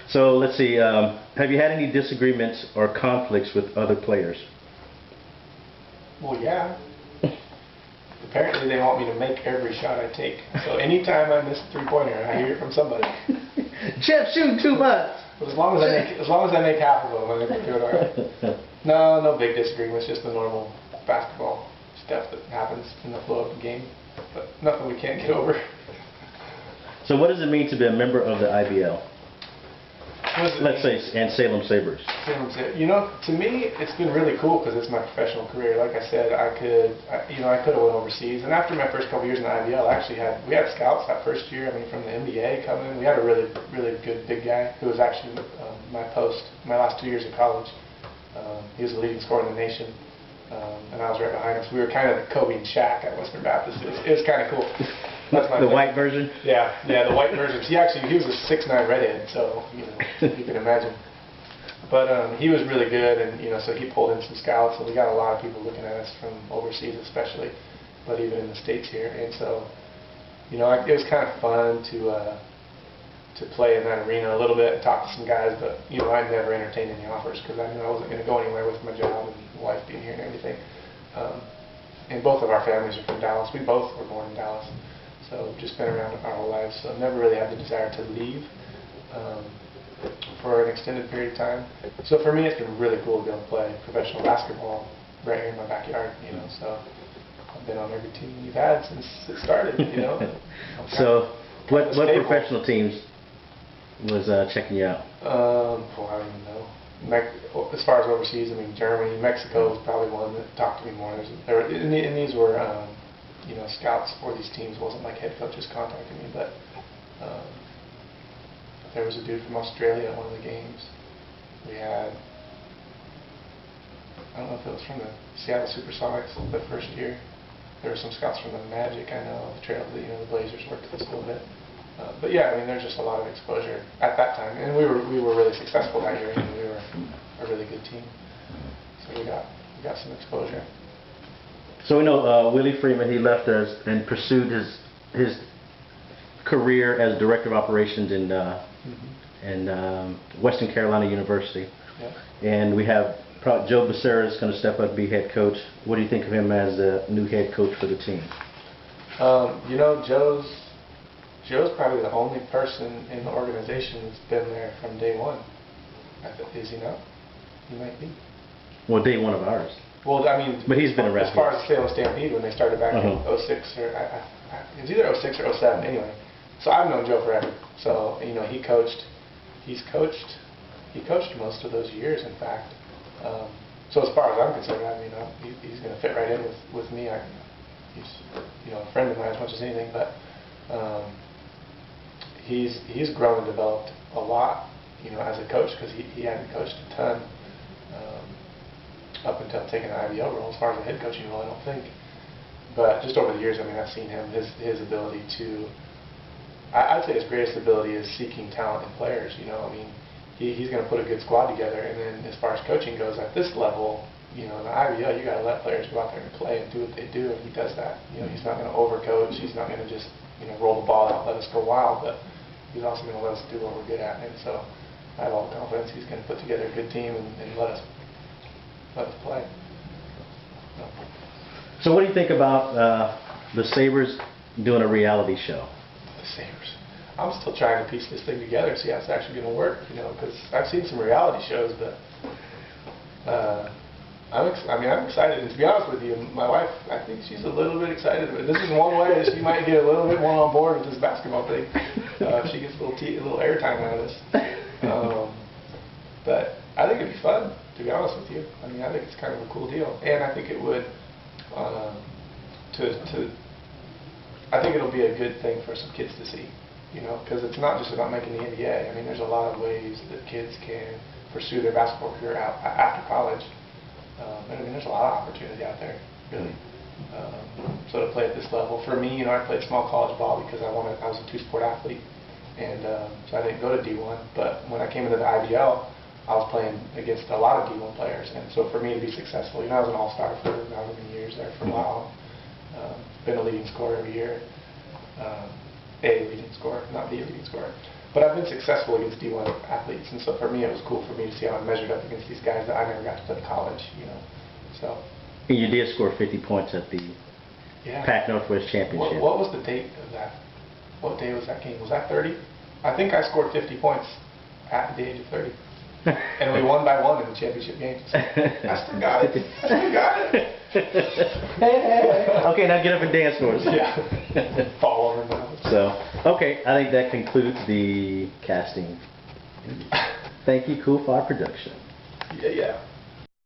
So let's see. Have you had any disagreements or conflicts with other players? Well, yeah. Apparently they want me to make every shot I take. So anytime I miss a three-pointer, I hear it from somebody. Jeff, shooting too much. But as long as I make half of them, I think we're doing all right. No big disagreements, just the normal basketball stuff that happens in the flow of the game. But nothing we can't get over. So what does it mean to be a member of the IBL? Let's say, and Salem Sabres. You know, to me, it's been really cool because it's my professional career. Like I said, I could have went overseas. And after my first couple years in the IBL, we had scouts that first year. I mean, from the NBA coming in. We had a really good big guy who was actually my last 2 years of college. He was the leading scorer in the nation. And I was right behind him. So we were kind of the Kobe and Shaq at Western Baptist. It was kind of cool. The white version? Yeah, the white version. He was a 6'9" redhead, so you can imagine. But he was really good, and so he pulled in some scouts, and we got a lot of people looking at us from overseas, especially, but even in the States here. And so, it was kind of fun to play in that arena a little bit and talk to some guys. But I never entertained any offers because I knew I wasn't going to go anywhere with my job and wife being here and everything. And both of our families are from Dallas. We both were born in Dallas. So we've just been around our whole lives, so I've never really had the desire to leave for an extended period of time. So for me, it's been really cool to be able to play professional basketball right here in my backyard. So I've been on every team you've had since it started. So what professional teams was checking you out? I don't even know. As far as overseas, I mean, Germany, Mexico is probably one that talked to me more. And these were scouts for these teams. It wasn't like head coaches contacting me, but there was a dude from Australia at one of the games. We had, I don't know if it was from the Seattle Supersonics the first year. There were some scouts from the Magic, I know, the Blazers worked with us a little bit. But yeah, I mean, there's just a lot of exposure at that time, and we were really successful that year. We were a really good team, so we got some exposure. So we know Willie Freeman, he left us and pursued his career as Director of Operations in Western Carolina University. Yeah. And we have Joe Becerra is going to step up and be head coach. What do you think of him as the new head coach for the team? Joe's probably the only person in the organization that's been there from day one. Is he not? He might be. Well, day one of ours. Well, I mean, but he's been around. As far as the Salem Stampede, when they started back in '06 or it was either '06 or '07 anyway. So I've known Joe forever. So he coached most of those years, in fact. So as far as I'm concerned, I mean, he's going to fit right in with me. He's a friend of mine as much as anything, but he's grown and developed a lot, as a coach, because he hadn't coached a ton. Up until taking the IBL role, as far as the head coaching role, I don't think. But just over the years, I mean, I've seen him, his ability to, I'd say his greatest ability is seeking talent in players. I mean, he's going to put a good squad together, and then as far as coaching goes, at this level, in the IBL, you got to let players go out there and play and do what they do, and he does that. He's not going to overcoach. He's not going to just, roll the ball out, let us go wild, but he's also going to let us do what we're good at. And so I have all the confidence he's going to put together a good team and let us play. So what do you think about the Sabres doing a reality show? The Sabres. I'm still trying to piece this thing together, see how it's actually going to work, because I've seen some reality shows, but I'm excited. And to be honest with you, my wife, I think she's a little bit excited. But this is one way that she might get a little bit more on board with this basketball thing. She gets a little airtime out of this. But I think it'd be fun, to be honest with you. I mean, I think it's kind of a cool deal, and I think it would. I think it'll be a good thing for some kids to see, because it's not just about making the NBA. I mean, there's a lot of ways that kids can pursue their basketball career after college. And I mean, there's a lot of opportunity out there, really. So to play at this level, for me, I played small college ball because I was a two-sport athlete, and so I didn't go to D1. But when I came into the IBL, I was playing against a lot of D1 players, and so for me to be successful, I was an all-star for however many years there for a while. Been a leading scorer every year, a leading scorer, not the leading scorer. But I've been successful against D1 athletes, and so for me, it was cool for me to see how I measured up against these guys that I never got to play college, you know. So. And you did score 50 points at the Yeah. Pac Northwest Championship. What was the date of that? What day was that game? Was that 30? I think I scored 50 points at the age of 30. And we won by 1 in the championship game. So I still got it. I still got it. Okay, now get up and dance for us. Yeah. Fall over my mouth. So, okay, I think that concludes the casting. Thank you, Cool Fire Production. Yeah, yeah.